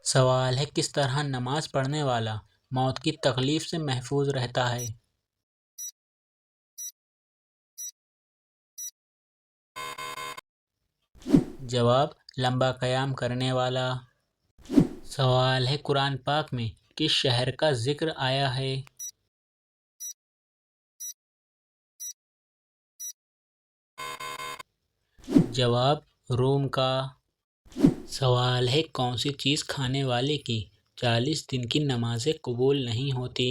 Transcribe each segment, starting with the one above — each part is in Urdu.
سوال ہے کس طرح نماز پڑھنے والا موت کی تکلیف سے محفوظ رہتا ہے؟ جواب: لمبا قیام کرنے والا۔ سوال ہے قرآن پاک میں کس شہر کا ذکر آیا ہے؟ جواب: روم کا۔ سوال ہے کون سی چیز کھانے والے کی 40 دن کی نمازیں قبول نہیں ہوتی؟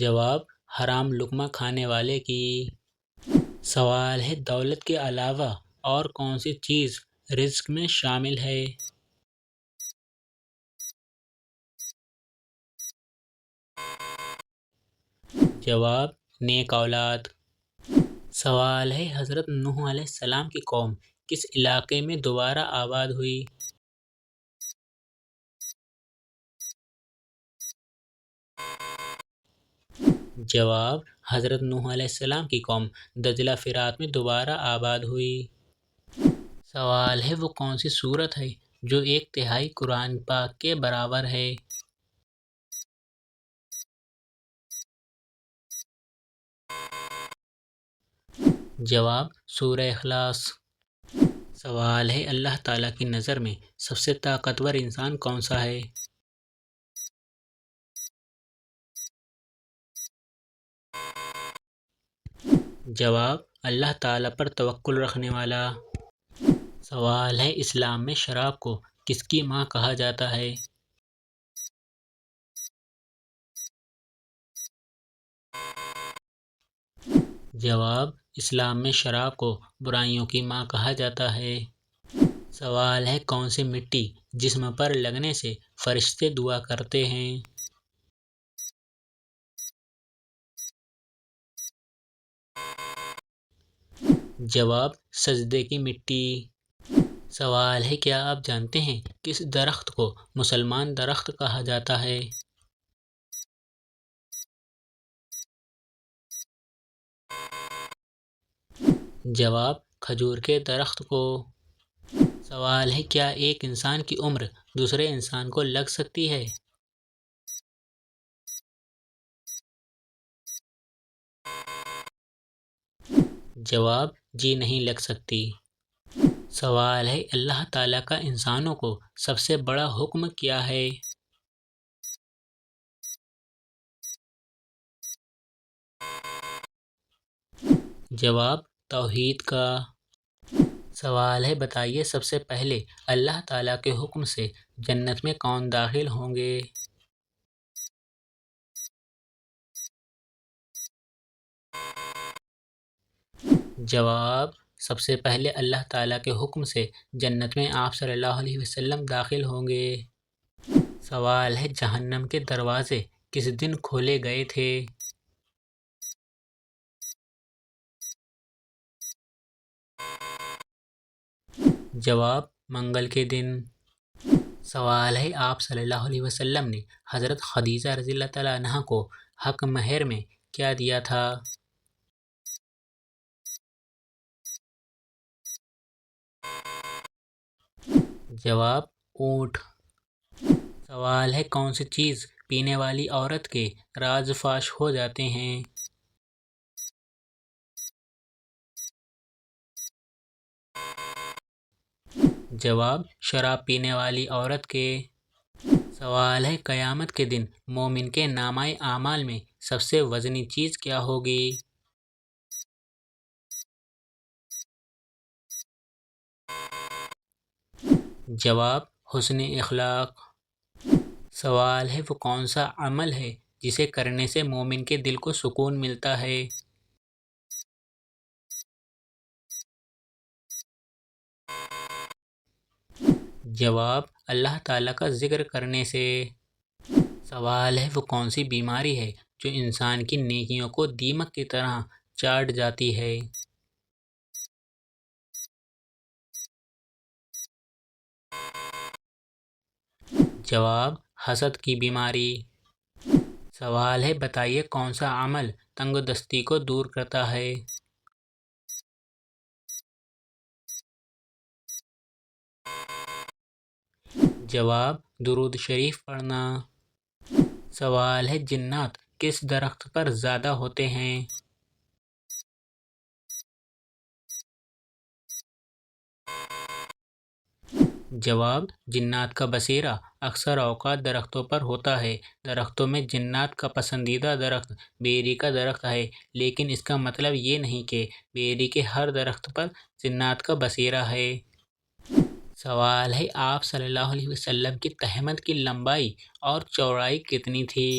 جواب: حرام لقمہ کھانے والے کی۔ سوال ہے دولت کے علاوہ اور کون سی چیز رزق میں شامل ہے؟ جواب: نیک اولاد۔ سوال ہے حضرت نوح علیہ السلام کی قوم کس علاقے میں دوبارہ آباد ہوئی؟ جواب: حضرت نوح علیہ السلام کی قوم دجلہ فرات میں دوبارہ آباد ہوئی۔ سوال ہے وہ کون سی سورت ہے جو 1/3 قرآن پاک کے برابر ہے؟ جواب: سورہ اخلاص۔ سوال ہے اللہ تعالیٰ کی نظر میں سب سے طاقتور انسان کون سا ہے؟ جواب: اللہ تعالیٰ پر توکل رکھنے والا۔ سوال ہے اسلام میں شراب کو کس کی ماں کہا جاتا ہے؟ جواب: اسلام میں شراب کو برائیوں کی ماں کہا جاتا ہے۔ سوال ہے کون سی مٹی جسم پر لگنے سے فرشتے دعا کرتے ہیں؟ جواب: سجدے کی مٹی۔ سوال ہے کیا آپ جانتے ہیں کس درخت کو مسلمان درخت کہا جاتا ہے؟ جواب: کھجور کے درخت کو۔ سوال ہے کیا ایک انسان کی عمر دوسرے انسان کو لگ سکتی ہے؟ جواب: جی نہیں لگ سکتی۔ سوال ہے اللہ تعالیٰ کا انسانوں کو سب سے بڑا حکم کیا ہے؟ جواب: توحید کا۔ سوال ہے بتائیے سب سے پہلے اللہ تعالیٰ کے حکم سے جنت میں کون داخل ہوں گے؟ جواب: سب سے پہلے اللہ تعالیٰ کے حکم سے جنت میں آپ صلی اللہ علیہ وسلم داخل ہوں گے۔ سوال ہے جہنم کے دروازے کس دن کھولے گئے تھے؟ جواب: منگل کے دن۔ سوال ہے آپ صلی اللہ علیہ وسلم نے حضرت خدیجہ رضی اللہ تعالیٰ عنہا کو حق مہر میں کیا دیا تھا؟ جواب: اونٹ۔ سوال ہے کون سی چیز پینے والی عورت کے راز فاش ہو جاتے ہیں؟ جواب: شراب پینے والی عورت کے۔ سوال ہے قیامت کے دن مومن کے نامہ اعمال میں سب سے وزنی چیز کیا ہوگی؟ جواب: حسن اخلاق۔ سوال ہے وہ کون سا عمل ہے جسے کرنے سے مومن کے دل کو سکون ملتا ہے؟ جواب: اللہ تعالیٰ کا ذکر کرنے سے۔ سوال ہے وہ کون سی بیماری ہے جو انسان کی نیکیوں کو دیمک کی طرح چاٹ جاتی ہے؟ جواب: حسد کی بیماری۔ سوال ہے بتائیے کون سا عمل تنگ دستی کو دور کرتا ہے؟ جواب: درود شریف پڑھنا۔ سوال ہے: جنات کس درخت پر زیادہ ہوتے ہیں؟ جواب: جنات کا بسیرا اکثر اوقات درختوں پر ہوتا ہے۔ درختوں میں جنات کا پسندیدہ درخت بیری کا درخت ہے، لیکن اس کا مطلب یہ نہیں کہ بیری کے ہر درخت پر جنات کا بسیرا ہے۔ سوال ہے: آپ صلی اللہ علیہ وسلم کی تہمت کی لمبائی اور چوڑائی کتنی تھی؟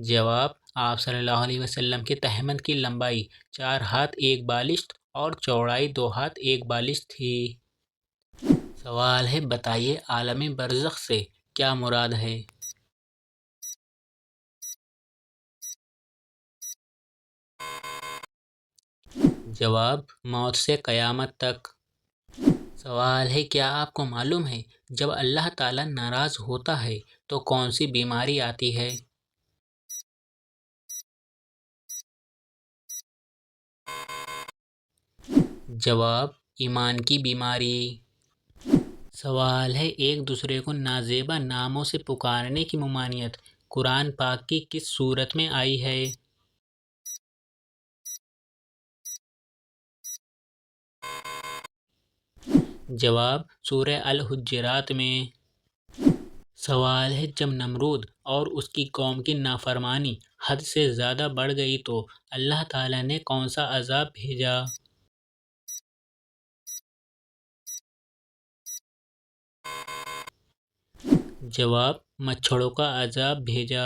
جواب: آپ صلی اللہ علیہ وسلم کی تہمت کی لمبائی 4 ہاتھ 1 بالشت اور چوڑائی 2 ہاتھ 1 بالشت تھی۔ سوال ہے: بتائیے عالم برزخ سے کیا مراد ہے؟ جواب: موت سے قیامت تک۔ سوال ہے: کیا آپ کو معلوم ہے جب اللہ تعالیٰ ناراض ہوتا ہے تو کون سی بیماری آتی ہے؟ جواب: ایمان کی بیماری۔ سوال ہے: ایک دوسرے کو نازیبا ناموں سے پکارنے کی ممانعت قرآن پاک کی کس سورت میں آئی ہے؟ جواب: سورہ الحجرات میں۔ سوال ہے: جب نمرود اور اس کی قوم کی نافرمانی حد سے زیادہ بڑھ گئی تو اللہ تعالیٰ نے کون سا عذاب بھیجا؟ جواب: مچھروں کا عذاب بھیجا۔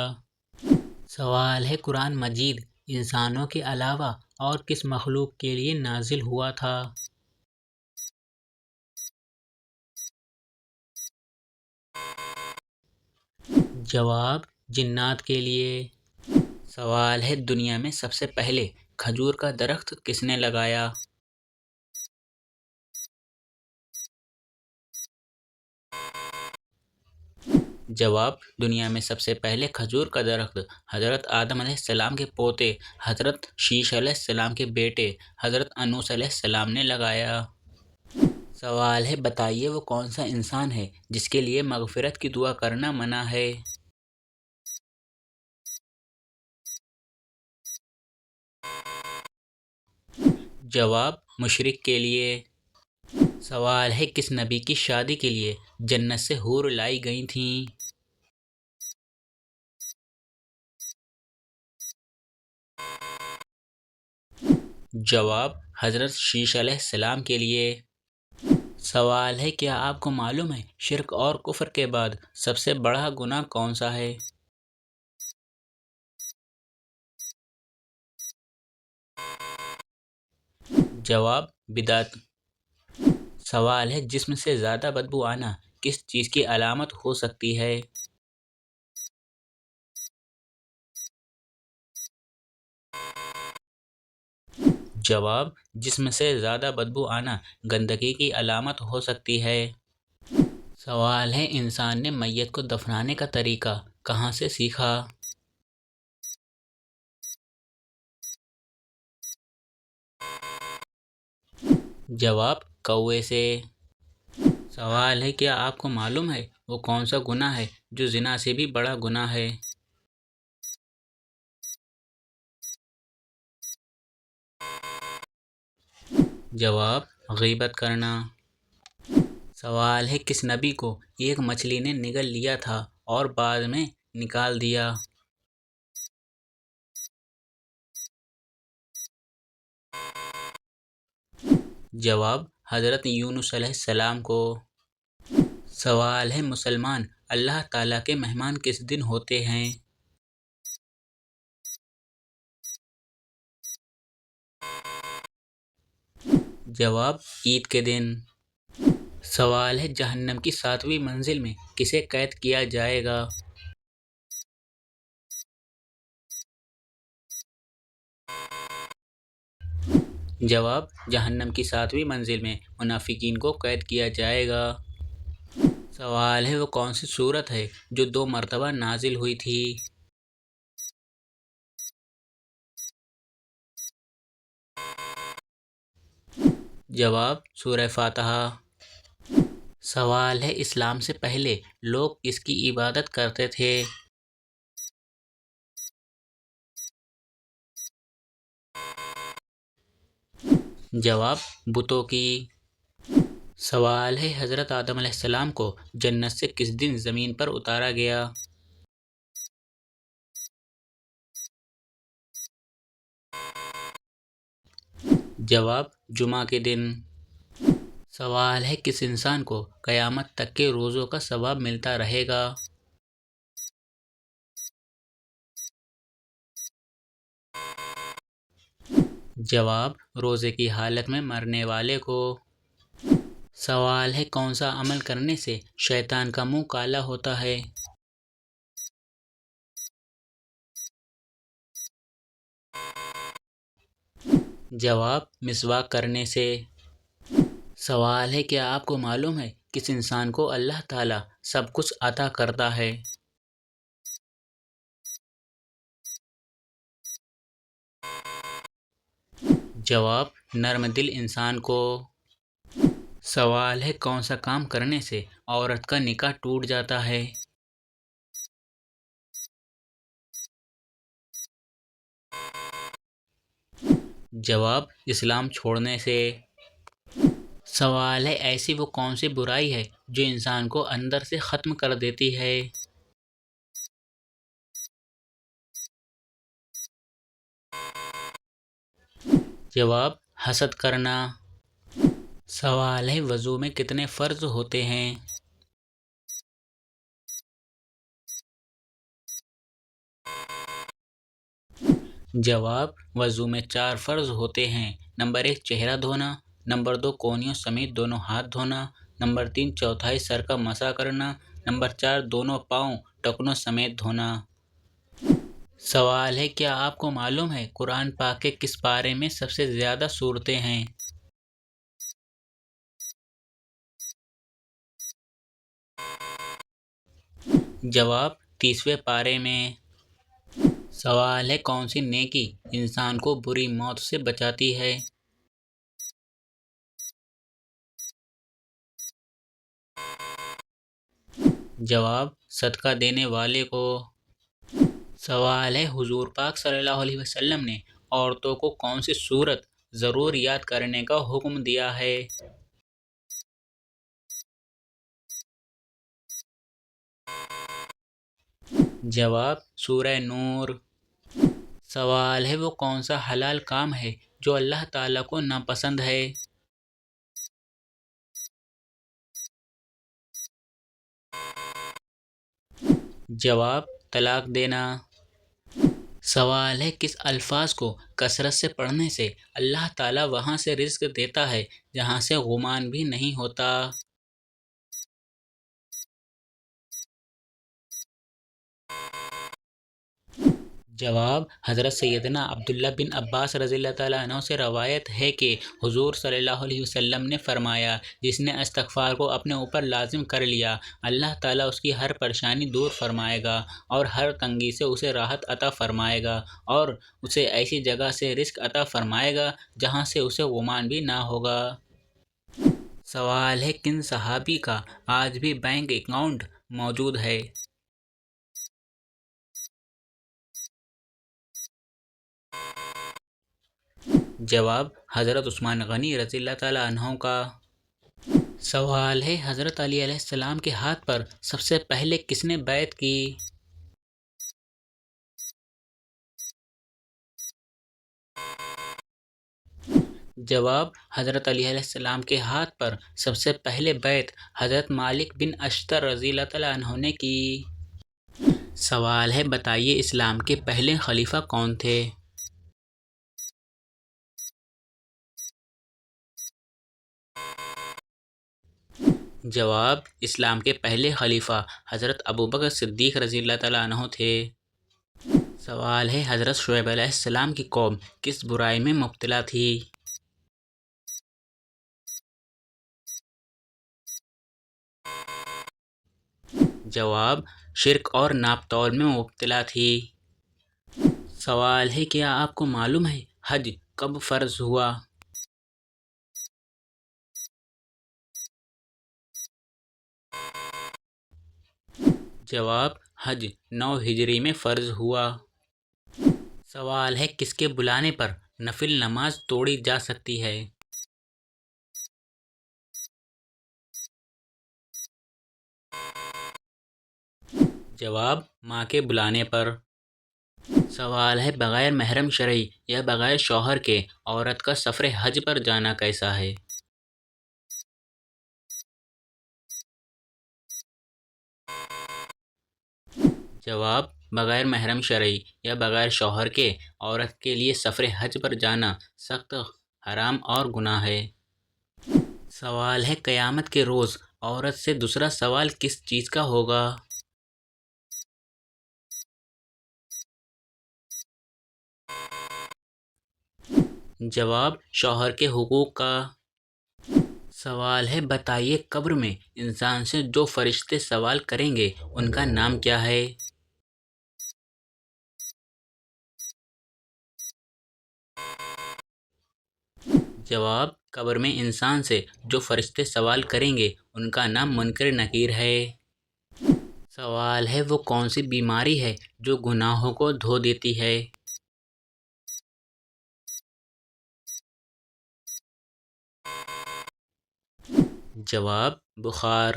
سوال ہے: قرآن مجید انسانوں کے علاوہ اور کس مخلوق کے لیے نازل ہوا تھا؟ جواب: جنات کے لیے۔ سوال ہے: دنیا میں سب سے پہلے کھجور کا درخت کس نے لگایا؟ جواب: دنیا میں سب سے پہلے کھجور کا درخت حضرت آدم علیہ السلام کے پوتے حضرت شیش علیہ السلام کے بیٹے حضرت انوس علیہ السلام نے لگایا۔ سوال ہے: بتائیے وہ کون سا انسان ہے جس کے لیے مغفرت کی دعا کرنا منع ہے؟ جواب: مشرک کے لیے۔ سوال ہے: کس نبی کی شادی کے لیے جنت سے حور لائی گئی تھیں؟ جواب: حضرت شیش علیہ السلام کے لیے۔ سوال ہے: کیا آپ کو معلوم ہے شرک اور کفر کے بعد سب سے بڑا گناہ کون سا ہے؟ جواب: بدعت۔ سوال ہے: جسم سے زیادہ بدبو آنا کس چیز کی علامت ہو سکتی ہے؟ جواب: جسم سے زیادہ بدبو آنا گندگی کی علامت ہو سکتی ہے۔ سوال ہے: انسان نے میت کو دفنانے کا طریقہ کہاں سے سیکھا؟ جواب: کوے سے۔ سوال ہے: کیا آپ کو معلوم ہے وہ کون سا گناہ ہے جو زنا سے بھی بڑا گناہ ہے؟ جواب: غیبت کرنا۔ سوال ہے: کس نبی کو ایک مچھلی نے نگل لیا تھا اور بعد میں نکال دیا؟ جواب: حضرت یونس علیہ السلام کو۔ سوال ہے: مسلمان اللہ تعالیٰ کے مہمان کس دن ہوتے ہیں؟ جواب: عید کے دن۔ سوال ہے: جہنم کی 7ویں منزل میں کسے قید کیا جائے گا؟ جواب: جہنم کی 7ویں منزل میں منافقین کو قید کیا جائے گا۔ سوال ہے: وہ کون سی سورت ہے جو 2 مرتبہ نازل ہوئی تھی؟ جواب سورہ فاتحہ۔ سوال ہے اسلام سے پہلے لوگ کس کی عبادت کرتے تھے؟ جواب بتوں کی۔ سوال ہے حضرت آدم علیہ السلام کو جنت سے کس دن زمین پر اتارا گیا؟ جواب جمعہ کے دن۔ سوال ہے کس انسان کو قیامت تک کے روزوں کا ثواب ملتا رہے گا؟ جواب روزے کی حالت میں مرنے والے کو۔ سوال ہے کون سا عمل کرنے سے شیطان کا منہ کالا ہوتا ہے؟ جواب مسواک کرنے سے۔ سوال ہے کیا آپ کو معلوم ہے کس انسان کو اللہ تعالیٰ سب کچھ عطا کرتا ہے؟ جواب نرم دل انسان کو۔ سوال ہے کون سا کام کرنے سے عورت کا نکاح ٹوٹ جاتا ہے؟ جواب اسلام چھوڑنے سے۔ سوال ہے ایسی وہ کون سی برائی ہے جو انسان کو اندر سے ختم کر دیتی ہے؟ جواب حسد کرنا۔ سوال ہے وضو میں کتنے فرض ہوتے ہیں؟ جواب وضو میں 4 فرض ہوتے ہیں۔ نمبر 1 چہرہ دھونا، نمبر 2 کونیوں سمیت دونوں ہاتھ دھونا، نمبر 3 چوتھائی سر کا مسح کرنا، نمبر 4 دونوں پاؤں ٹکنوں سمیت دھونا۔ سوال ہے کیا آپ کو معلوم ہے قرآن پاک کے کس پارے میں سب سے زیادہ سورتیں ہیں؟ جواب 30ویں پارے میں۔ سوال ہے کون سی نیکی انسان کو بری موت سے بچاتی ہے؟ جواب صدقہ دینے والے کو۔ سوال ہے حضور پاک صلی اللہ علیہ وسلم نے عورتوں کو کون سی سورت ضرور یاد کرنے کا حکم دیا ہے؟ جواب سورہ نور۔ سوال ہے وہ کون سا حلال کام ہے جو اللہ تعالیٰ کو ناپسند ہے؟ جواب طلاق دینا۔ سوال ہے کس الفاظ کو کثرت سے پڑھنے سے اللہ تعالیٰ وہاں سے رزق دیتا ہے جہاں سے غمان بھی نہیں ہوتا؟ جواب حضرت سیدنا عبداللہ بن عباس رضی اللہ تعالیٰ عنہ سے روایت ہے کہ حضور صلی اللہ علیہ وسلم نے فرمایا جس نے استغفار کو اپنے اوپر لازم کر لیا اللہ تعالیٰ اس کی ہر پریشانی دور فرمائے گا اور ہر تنگی سے اسے راحت عطا فرمائے گا اور اسے ایسی جگہ سے رزق عطا فرمائے گا جہاں سے اسے غمان بھی نہ ہوگا۔ سوال ہے کن صحابی کا آج بھی بینک اکاؤنٹ موجود ہے؟ جواب حضرت عثمان غنی رضی اللہ تعالیٰ عنہ کا۔ سوال ہے حضرت علی علیہ السلام کے ہاتھ پر سب سے پہلے کس نے بیعت کی؟ جواب حضرت علی علیہ السلام کے ہاتھ پر سب سے پہلے بیعت حضرت مالک بن اشتر رضی اللہ تعالیٰ عنہ نے کی۔ سوال ہے بتائیے اسلام کے پہلے خلیفہ کون تھے؟ جواب اسلام کے پہلے خلیفہ حضرت ابوبکر صدیق رضی اللہ تعالیٰ عنہ تھے۔ سوال ہے حضرت شعیب علیہ السلام کی قوم کس برائی میں مبتلا تھی؟ جواب شرک اور ناپ تول میں مبتلا تھی۔ سوال ہے کیا آپ کو معلوم ہے حج کب فرض ہوا؟ جواب: حج 9 ہجری میں فرض ہوا۔ سوال ہے کس کے بلانے پر نفل نماز توڑی جا سکتی ہے؟ جواب: ماں کے بلانے پر۔ سوال ہے بغیر محرم شرعی یا بغیر شوہر کے عورت کا سفر حج پر جانا کیسا ہے؟ جواب: بغیر محرم شرعی یا بغیر شوہر کے عورت کے لیے سفر حج پر جانا سخت حرام اور گناہ ہے۔ سوال ہے قیامت کے روز عورت سے دوسرا سوال کس چیز کا ہوگا؟ جواب: شوہر کے حقوق کا۔ سوال ہے بتائیے قبر میں انسان سے جو فرشتے سوال کریں گے ان کا نام کیا ہے؟ جواب: قبر میں انسان سے جو فرشتے سوال کریں گے ان کا نام منکر نکیر ہے۔ سوال ہے وہ کون سی بیماری ہے جو گناہوں کو دھو دیتی ہے؟ جواب: بخار۔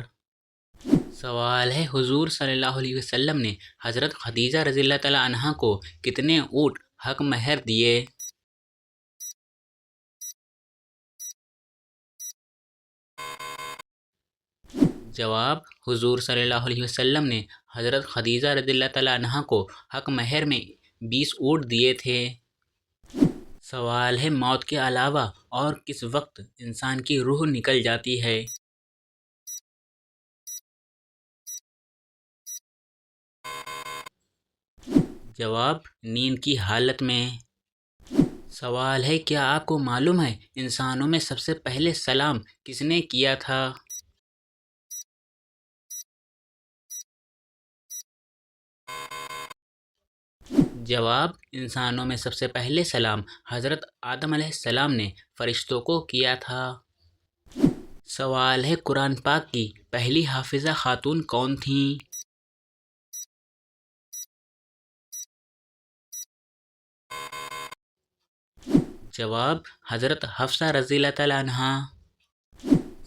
سوال ہے حضور صلی اللہ علیہ وسلم نے حضرت خدیجہ رضی اللہ تعالی عنہا کو کتنے اونٹ حق مہر دیے؟ جواب: حضور صلی اللہ علیہ وسلم نے حضرت خدیجہ رضی اللہ تعالی عنہا کو حق مہر میں 20 اونٹ دیے تھے۔ سوال ہے موت کے علاوہ اور کس وقت انسان کی روح نکل جاتی ہے؟ جواب: نیند کی حالت میں۔ سوال ہے کیا آپ کو معلوم ہے انسانوں میں سب سے پہلے سلام کس نے کیا تھا؟ جواب: انسانوں میں سب سے پہلے سلام حضرت آدم علیہ السلام نے فرشتوں کو کیا تھا۔ سوال ہے قرآن پاک کی پہلی حافظہ خاتون کون تھیں؟ جواب: حضرت حفصہ رضی اللہ تعالی عنہا۔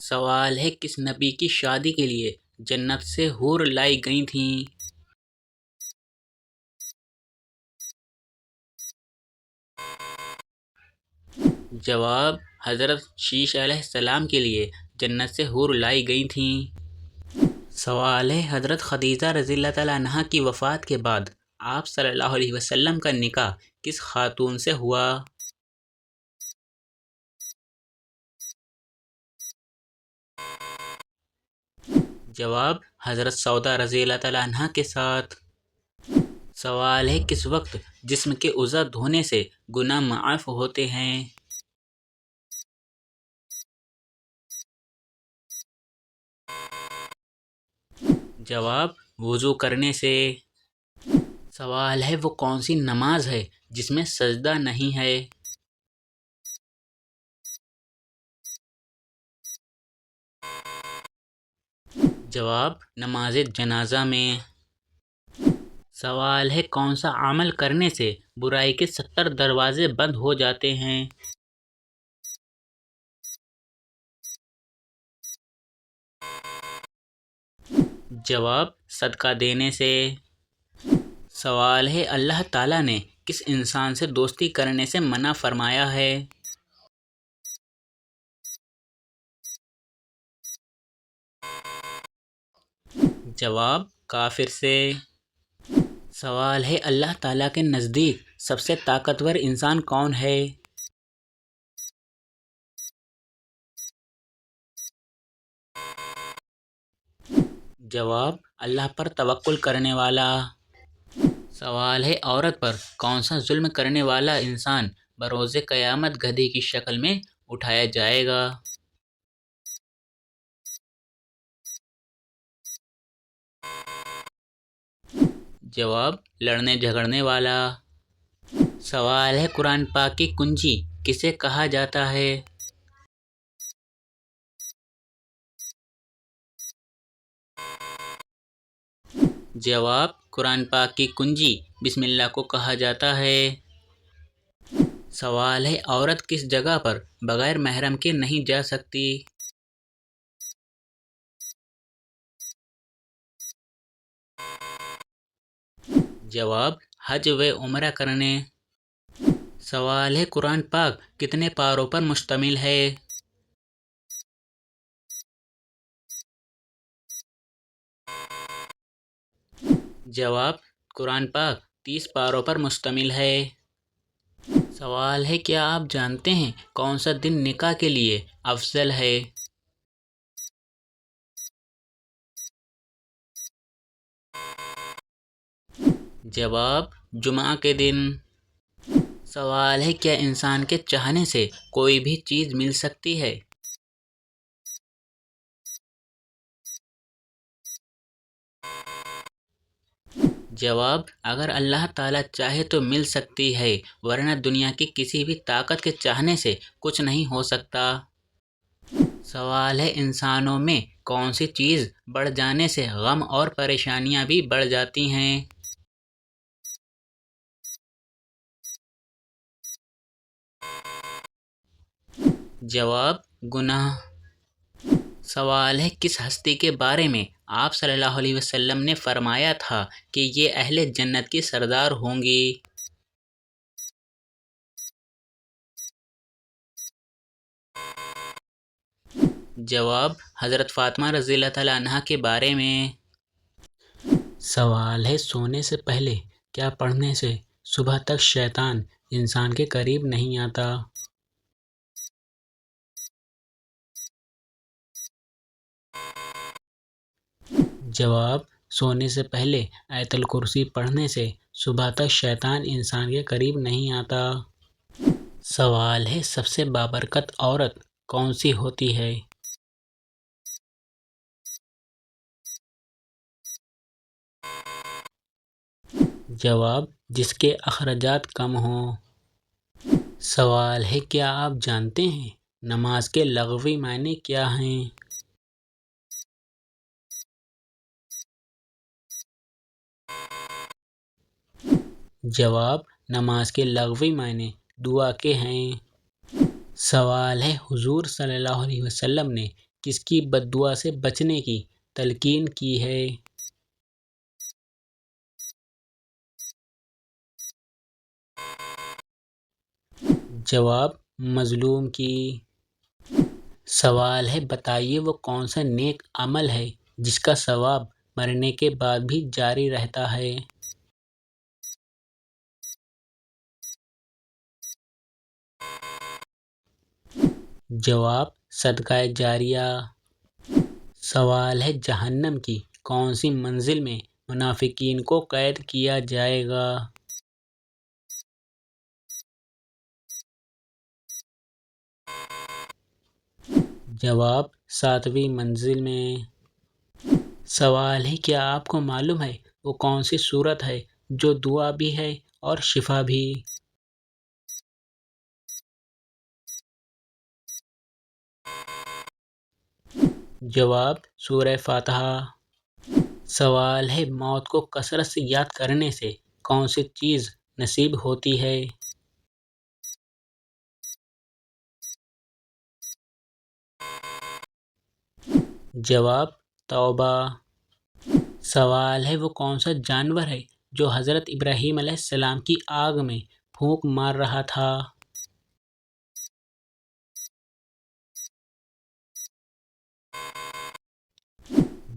سوال ہے کس نبی کی شادی کے لیے جنت سے حور لائی گئی تھیں؟ جواب: حضرت شیش علیہ السلام کے لیے جنت سے حور لائی گئی تھیں۔ سوال ہے حضرت خدیجہ رضی اللہ تعالی عنہا کی وفات کے بعد آپ صلی اللہ علیہ وسلم کا نکاح کس خاتون سے ہوا؟ جواب: حضرت سودا رضی اللہ تعالی عنہا کے ساتھ۔ سوال ہے کس وقت جسم کے اعضاء دھونے سے گناہ معاف ہوتے ہیں؟ جواب: وضو کرنے سے۔ سوال ہے وہ کون سی نماز ہے جس میں سجدہ نہیں ہے؟ جواب: نماز جنازہ میں۔ سوال ہے کون سا عمل کرنے سے برائی کے 70 دروازے بند ہو جاتے ہیں؟ جواب: صدقہ دینے سے۔ سوال ہے اللہ تعالیٰ نے کس انسان سے دوستی کرنے سے منع فرمایا ہے؟ جواب: کافر سے۔ سوال ہے اللہ تعالیٰ کے نزدیک سب سے طاقتور انسان کون ہے؟ جواب: اللہ پر توکل کرنے والا۔ سوال ہے عورت پر کون سا ظلم کرنے والا انسان بروز قیامت گدھے کی شکل میں اٹھایا جائے گا؟ جواب: لڑنے جھگڑنے والا۔ سوال ہے قرآن پاک کی کنجی کسے کہا جاتا ہے؟ جواب: قرآن پاک کی کنجی بسم اللہ کو کہا جاتا ہے۔ سوال ہے: عورت کس جگہ پر بغیر محرم کے نہیں جا سکتی؟ جواب: حج و عمرہ کرنے۔ سوال ہے: قرآن پاک کتنے پاروں پر مشتمل ہے؟ جواب: قرآن پاک 30 پاروں پر مشتمل ہے۔ سوال ہے: کیا آپ جانتے ہیں کون سا دن نکاح کے لیے افضل ہے؟ جواب: جمعہ کے دن۔ سوال ہے: کیا انسان کے چاہنے سے کوئی بھی چیز مل سکتی ہے؟ جواب: اگر اللہ تعالیٰ چاہے تو مل سکتی ہے، ورنہ دنیا کی کسی بھی طاقت کے چاہنے سے کچھ نہیں ہو سکتا۔ سوال ہے: انسانوں میں کون سی چیز بڑھ جانے سے غم اور پریشانیاں بھی بڑھ جاتی ہیں؟ جواب: گناہ۔ سوال ہے: کس ہستی کے بارے میں آپ صلی اللہ علیہ وسلم نے فرمایا تھا کہ یہ اہل جنت کی سردار ہوں گی؟ جواب: حضرت فاطمہ رضی اللہ تعالیٰ عنہا کے بارے میں۔ سوال ہے: سونے سے پہلے کیا پڑھنے سے صبح تک شیطان انسان کے قریب نہیں آتا؟ جواب: سونے سے پہلے آیت الکرسی پڑھنے سے صبح تک شیطان انسان کے قریب نہیں آتا۔ سوال ہے: سب سے بابرکت عورت کون سی ہوتی ہے؟ جواب: جس کے اخراجات کم ہوں۔ سوال ہے: کیا آپ جانتے ہیں نماز کے لغوی معنی کیا ہیں؟ جواب: نماز کے لغوی معنی دعا کے ہیں۔ سوال ہے: حضور صلی اللہ علیہ وسلم نے کس کی بد دعا سے بچنے کی تلقین کی ہے؟ جواب: مظلوم کی۔ سوال ہے: بتائیے وہ کون سا نیک عمل ہے جس کا ثواب مرنے کے بعد بھی جاری رہتا ہے؟ جواب: صدقہ جاریہ۔ سوال ہے: جہنم کی کون سی منزل میں منافقین کو قید کیا جائے گا؟ جواب: 7ویں منزل میں۔ سوال ہے: کیا آپ کو معلوم ہے وہ کون سی سورت ہے جو دعا بھی ہے اور شفا بھی؟ جواب: سورہ فاتحہ۔ سوال ہے: موت کو کثرت سے یاد کرنے سے کون سی چیز نصیب ہوتی ہے؟ جواب: توبہ۔ سوال ہے: وہ کون سا جانور ہے جو حضرت ابراہیم علیہ السلام کی آگ میں پھونک مار رہا تھا؟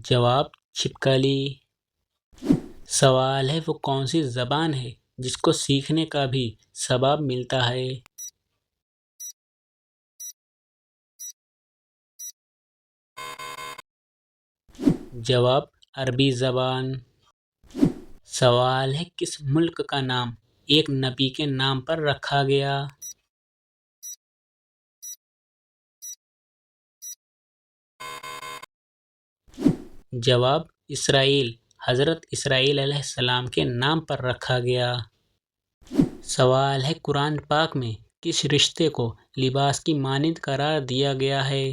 جواب: چھپکلی۔ سوال ہے: وہ کون سی زبان ہے جس کو سیکھنے کا بھی ثواب ملتا ہے؟ جواب: عربی زبان۔ سوال ہے: کس ملک کا نام ایک نبی کے نام پر رکھا گیا؟ جواب: اسرائیل۔ حضرت اسرائیل علیہ السلام کے نام پر رکھا گیا۔ سوال ہے: قرآن پاک میں کس رشتے کو لباس کی مانند قرار دیا گیا ہے؟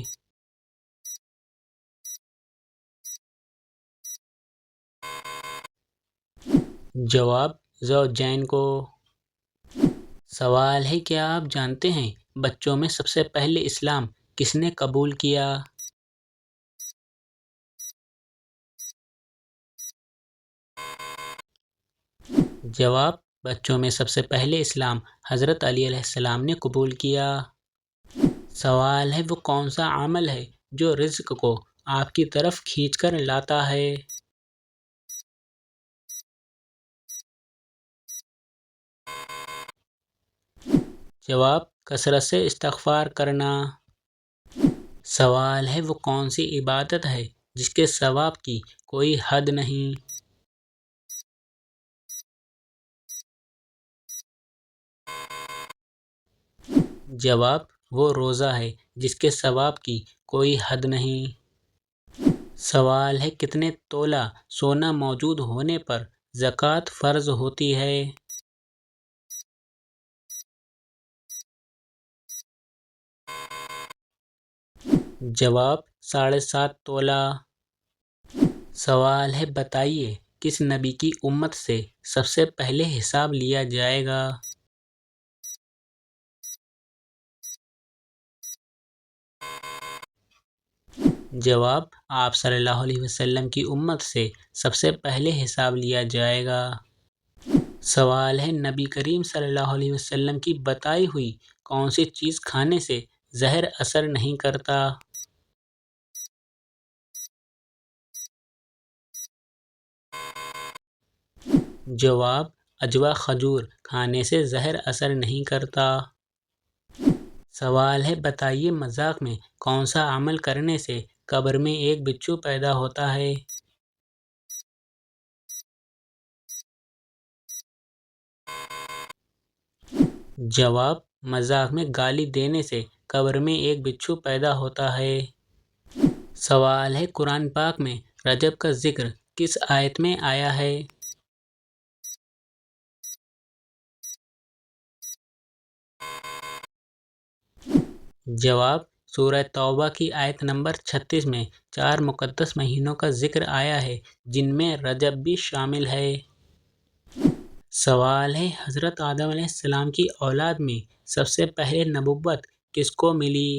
جواب: زوجین کو۔ سوال ہے: کیا آپ جانتے ہیں بچوں میں سب سے پہلے اسلام کس نے قبول کیا؟ جواب: بچوں میں سب سے پہلے اسلام حضرت علی علیہ السلام نے قبول کیا۔ سوال ہے: وہ کون سا عمل ہے جو رزق کو آپ کی طرف کھینچ کر لاتا ہے؟ جواب: کثرت سے استغفار کرنا۔ سوال ہے: وہ کون سی عبادت ہے جس کے ثواب کی کوئی حد نہیں؟ جواب: وہ روزہ ہے جس کے ثواب کی کوئی حد نہیں۔ سوال ہے: کتنے تولہ سونا موجود ہونے پر زکوٰۃ فرض ہوتی ہے؟ جواب: 7.5 تولہ۔ سوال ہے: بتائیے کس نبی کی امت سے سب سے پہلے حساب لیا جائے گا؟ جواب: آپ صلی اللہ علیہ وسلم کی امت سے سب سے پہلے حساب لیا جائے گا۔ سوال ہے: نبی کریم صلی اللہ علیہ وسلم کی بتائی ہوئی کون سی چیز کھانے سے زہر اثر نہیں کرتا؟ جواب: عجوہ کھجور کھانے سے زہر اثر نہیں کرتا۔ سوال ہے: بتائیے مذاق میں کون سا عمل کرنے سے قبر میں ایک بچھو پیدا ہوتا ہے؟ جواب: مذاق میں گالی دینے سے قبر میں ایک بچھو پیدا ہوتا ہے۔ سوال ہے: قرآن پاک میں رجب کا ذکر کس آیت میں آیا ہے؟ جواب: سورہ توبہ کی آیت نمبر 36 میں 4 مقدس مہینوں کا ذکر آیا ہے جن میں رجب بھی شامل ہے۔ سوال ہے: حضرت آدم علیہ السلام کی اولاد میں سب سے پہلے نبوت کس کو ملی؟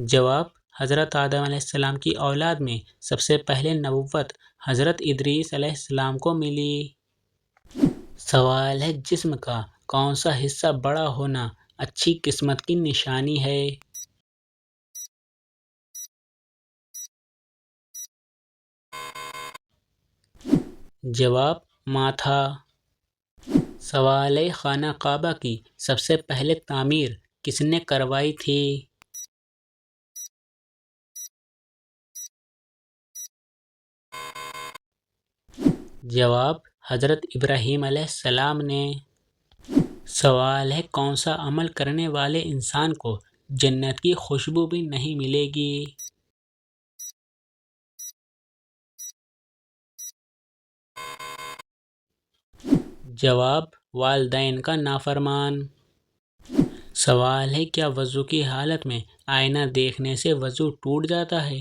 جواب: حضرت آدم علیہ السلام کی اولاد میں سب سے پہلے نبوت حضرت ادریس علیہ السلام کو ملی۔ سوال ہے: جسم کا کون سا حصہ بڑا ہونا اچھی قسمت کی نشانی ہے؟ جواب: ماتھا۔ سوال ہے: خانہ کعبہ کی سب سے پہلے تعمیر کس نے کروائی تھی؟ جواب: حضرت ابراہیم علیہ السلام نے۔ سوال ہے: کون سا عمل کرنے والے انسان کو جنت کی خوشبو بھی نہیں ملے گی؟ جواب: والدین کا نافرمان۔ سوال ہے: کیا وضو کی حالت میں آئینہ دیکھنے سے وضو ٹوٹ جاتا ہے؟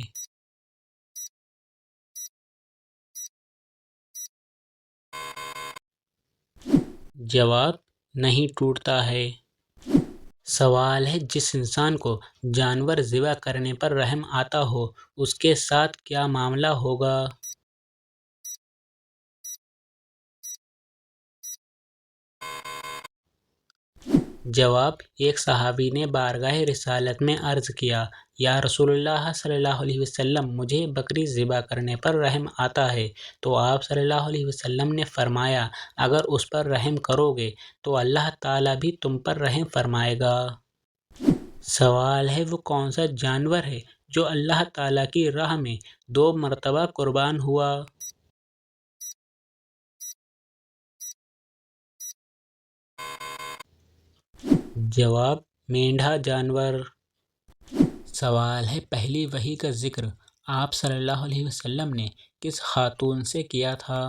جواب: نہیں ٹوٹتا ہے۔ سوال ہے: جس انسان کو جانور ذبح کرنے پر رحم آتا ہو اس کے ساتھ کیا معاملہ ہوگا؟ جواب: ایک صحابی نے بارگاہ رسالت میں عرض کیا: یا رسول اللہ صلی اللہ علیہ وسلم، مجھے بکری ذبح کرنے پر رحم آتا ہے۔ تو آپ صلی اللہ علیہ وسلم نے فرمایا: اگر اس پر رحم کرو گے تو اللہ تعالیٰ بھی تم پر رحم فرمائے گا۔ سوال ہے: وہ کون سا جانور ہے جو اللہ تعالیٰ کی راہ میں 2 مرتبہ قربان ہوا؟ جواب: مینڈھا جانور۔ سوال ہے: پہلی وحی کا ذکر آپ صلی اللہ علیہ وسلم نے کس خاتون سے کیا تھا؟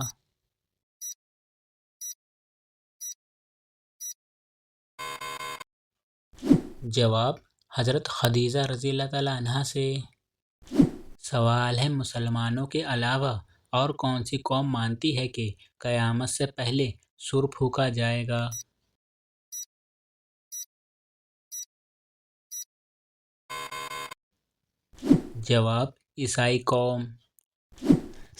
جواب: حضرت خدیجہ رضی اللہ تعالیٰ عنہا سے۔ سوال ہے مسلمانوں کے علاوہ اور کون سی قوم مانتی ہے کہ قیامت سے پہلے سور پھونکا جائے گا؟ جواب: عیسائی قوم۔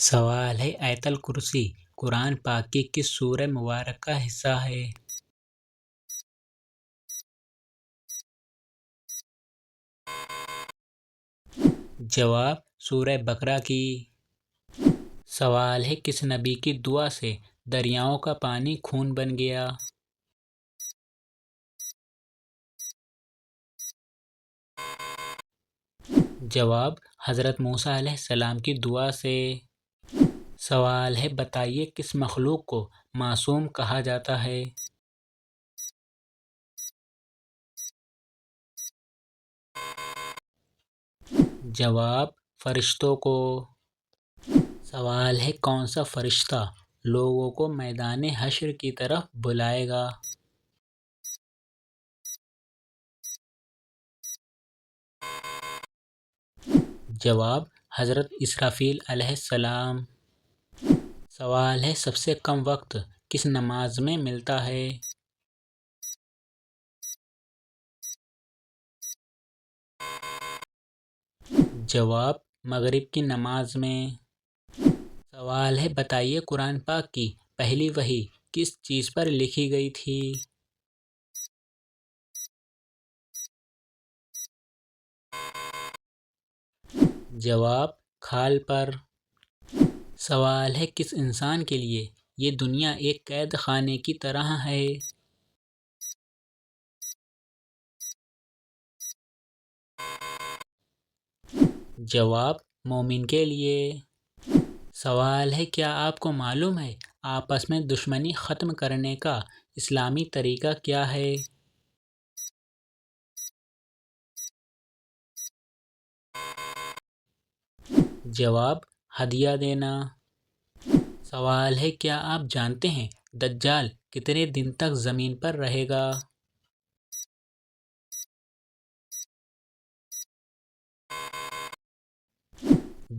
سوال ہے آیت الکرسی قرآن پاک کی کس سورہ مبارک کا حصہ ہے؟ جواب: سورہ بقرہ کی۔ سوال ہے کس نبی کی دعا سے دریاؤں کا پانی خون بن گیا؟ جواب: حضرت موسیٰ علیہ السلام کی دعا سے۔ سوال ہے بتائیے کس مخلوق کو معصوم کہا جاتا ہے؟ جواب: فرشتوں کو۔ سوال ہے کون سا فرشتہ لوگوں کو میدان حشر کی طرف بلائے گا؟ جواب: حضرت اسرافیل علیہ السلام۔ سوال ہے سب سے کم وقت کس نماز میں ملتا ہے؟ جواب: مغرب کی نماز میں۔ سوال ہے بتائیے قرآن پاک کی پہلی وحی کس چیز پر لکھی گئی تھی؟ جواب: کھال پر۔ سوال ہے کس انسان کے لیے یہ دنیا ایک قید خانے کی طرح ہے؟ جواب: مومن کے لیے۔ سوال ہے کیا آپ کو معلوم ہے آپس میں دشمنی ختم کرنے کا اسلامی طریقہ کیا ہے؟ جواب: ہدیہ دینا۔ سوال ہے کیا آپ جانتے ہیں دجال کتنے دن تک زمین پر رہے گا؟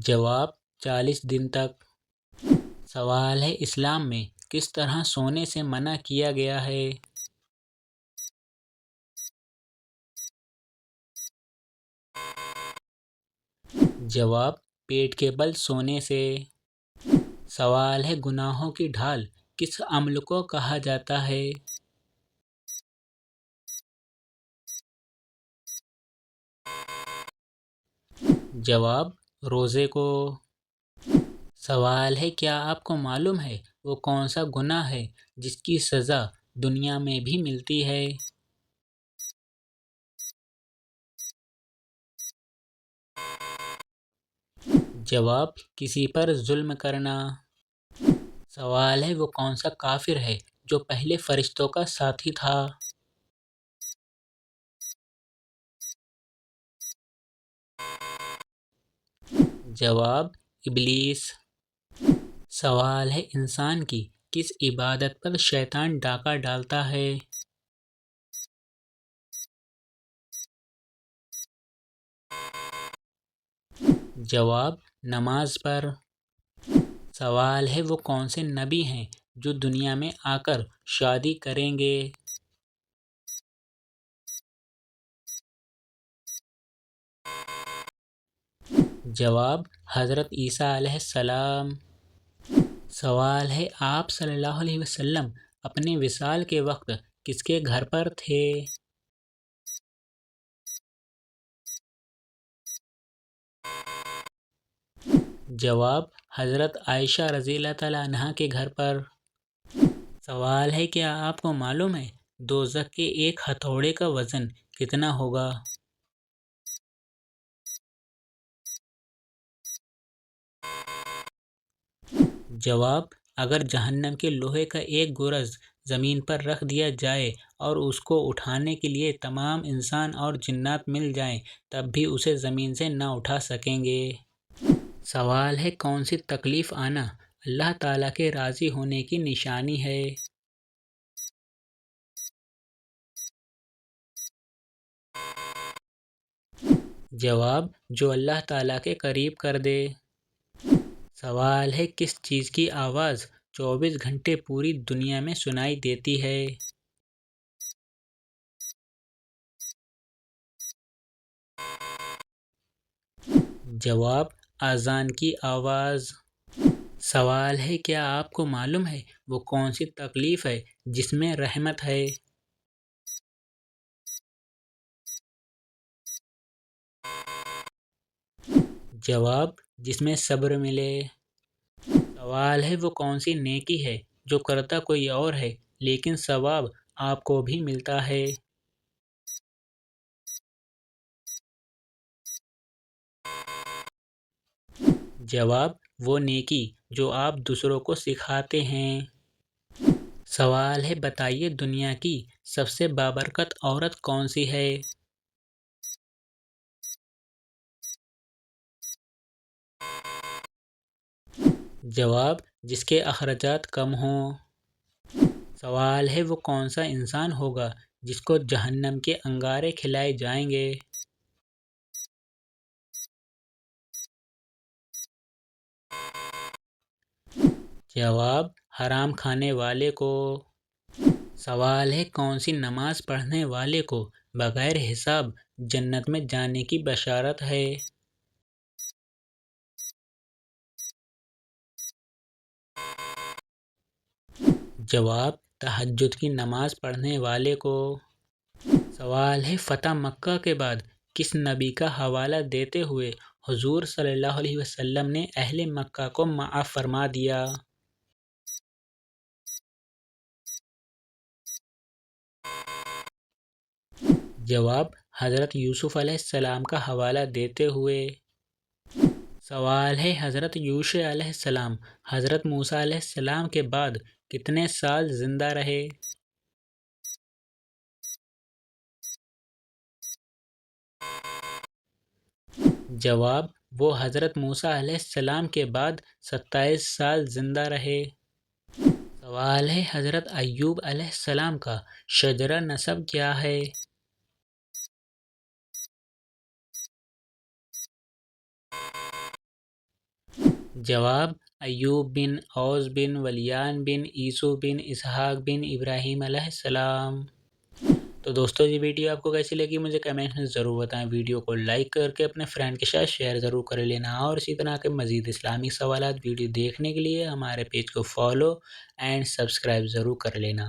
جواب: 40 دن تک۔ سوال ہے اسلام میں کس طرح سونے سے منع کیا گیا ہے؟ جواب: پیٹ کے بل سونے سے۔ سوال ہے گناہوں کی ڈھال کس عمل کو کہا جاتا ہے؟ جواب: روزے کو۔ سوال ہے کیا آپ کو معلوم ہے وہ کون سا گناہ ہے جس کی سزا دنیا میں بھی ملتی ہے؟ جواب: کسی پر ظلم کرنا۔ سوال ہے وہ کون سا کافر ہے جو پہلے فرشتوں کا ساتھی تھا؟ جواب: ابلیس۔ سوال ہے انسان کی کس عبادت پر شیطان ڈاکہ ڈالتا ہے؟ جواب: نماز پر۔ سوال ہے وہ کون سے نبی ہیں جو دنیا میں آ کر شادی کریں گے؟ جواب: حضرت عیسیٰ علیہ السلام۔ سوال ہے آپ صلی اللہ علیہ وسلم اپنے وصال کے وقت کس کے گھر پر تھے؟ جواب: حضرت عائشہ رضی اللہ تعالیٰ عنہا کے گھر پر۔ سوال ہے کیا آپ کو معلوم ہے دوزخ کے ایک ہتھوڑے کا وزن کتنا ہوگا؟ جواب: اگر جہنم کے لوہے کا ایک گرز زمین پر رکھ دیا جائے اور اس کو اٹھانے کے لیے تمام انسان اور جنات مل جائیں تب بھی اسے زمین سے نہ اٹھا سکیں گے۔ سوال ہے کون سی تکلیف آنا اللہ تعالیٰ کے راضی ہونے کی نشانی ہے؟ جواب: جو اللہ تعالیٰ کے قریب کر دے۔ سوال ہے: کس چیز کی آواز 24 گھنٹے پوری دنیا میں سنائی دیتی ہے؟ جواب: اذان کی آواز۔ سوال ہے: کیا آپ کو معلوم ہے وہ کون سی تکلیف ہے جس میں رحمت ہے؟ جواب: جس میں صبر ملے۔ سوال ہے: وہ کون سی نیکی ہے جو کرتا کوئی اور ہے لیکن ثواب آپ کو بھی ملتا ہے؟ جواب: وہ نیکی جو آپ دوسروں کو سکھاتے ہیں۔ سوال ہے: بتائیے دنیا کی سب سے بابرکت عورت کون سی ہے؟ جواب: جس کے اخراجات کم ہوں۔ سوال ہے: وہ کون سا انسان ہوگا جس کو جہنم کے انگارے کھلائے جائیں گے؟ جواب: حرام کھانے والے کو۔ سوال ہے: کون سی نماز پڑھنے والے کو بغیر حساب جنت میں جانے کی بشارت ہے؟ جواب: تہجد کی نماز پڑھنے والے کو۔ سوال ہے: فتح مکہ کے بعد کس نبی کا حوالہ دیتے ہوئے حضور صلی اللہ علیہ وسلم نے اہل مکہ کو معاف فرما دیا؟ جواب: حضرت یوسف علیہ السلام کا حوالہ دیتے ہوئے۔ سوال ہے: حضرت یوشع علیہ السلام حضرت موسیٰ علیہ السلام کے بعد کتنے سال زندہ رہے؟ جواب: وہ حضرت موسیٰ علیہ السلام کے بعد 27 سال زندہ رہے۔ سوال ہے: حضرت ایوب علیہ السلام کا شجرہ نسب کیا ہے؟ جواب: ایوب بن اوس بن ولیان بن عیسو بن اسحاق بن ابراہیم علیہ السلام۔ تو دوستو یہ ویڈیو آپ کو کیسی لگی مجھے کمنٹ میں ضرور بتائیں۔ ویڈیو کو لائک کر کے اپنے فرینڈ کے ساتھ شیئر ضرور کر لینا، اور اسی طرح کے مزید اسلامی سوالات ویڈیو دیکھنے کے لیے ہمارے پیج کو فالو اینڈ سبسکرائب ضرور کر لینا۔